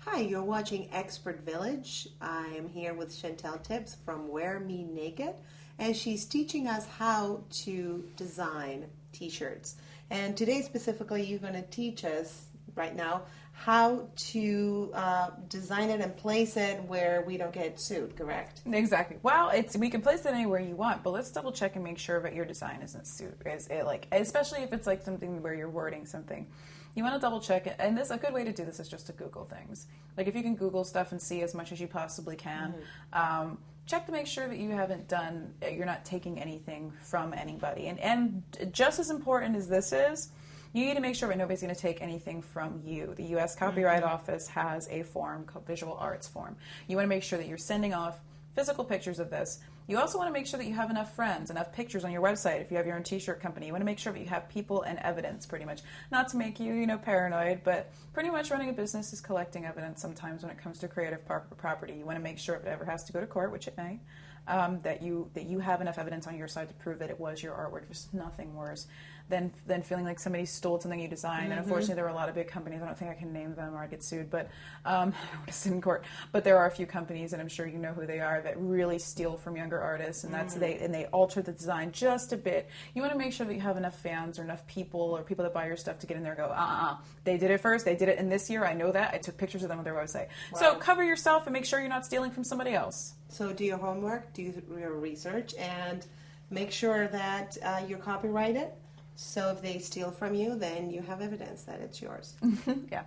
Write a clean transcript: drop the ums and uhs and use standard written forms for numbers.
Hi, you're watching Expert Village. I am here with Chantel Tibbs from Wear Me Naked, and she's teaching us how to design t-shirts. And today specifically, you're going to teach us right now how to design it and place it where we don't get sued, correct? Exactly. Well, we can place it anywhere you want, but let's double check and make sure that your design isn't suit. Is it like, especially if it's like something where you're wording something. You want to double check it, and a good way to do this is just to Google things. Like if you can Google stuff and see as much as you possibly can, check to make sure that you're not taking anything from anybody. And just as important as this is, you need to make sure that nobody's going to take anything from you. The U.S. Copyright Office has a form called Visual Arts Form. You want to make sure that you're sending off physical pictures of this. You also want to make sure that you have enough friends, enough pictures on your website. If you have your own t-shirt company, you want to make sure that you have people and evidence, pretty much. Not to make you, paranoid, but pretty much running a business is collecting evidence sometimes when it comes to creative property. You want to make sure if it ever has to go to court, which it may, that you have enough evidence on your side to prove that it was your artwork. There's nothing worse than feeling like somebody stole something you designed. And unfortunately, there are a lot of big companies. I don't think I can name them or I'd get sued, but I don't want to sit in court. But there are a few companies, and I'm sure you know who they are, that really steal from younger artists, and they alter the design just a bit. You want to make sure that you have enough fans or enough people or people that buy your stuff to get in there and go, they did it first. They did it in this year. I know that. I took pictures of them on their website. Wow. So cover yourself and make sure you're not stealing from somebody else. So do your homework, do your research, and make sure that you're copyrighted. So if they steal from you, then you have evidence that it's yours. Yeah.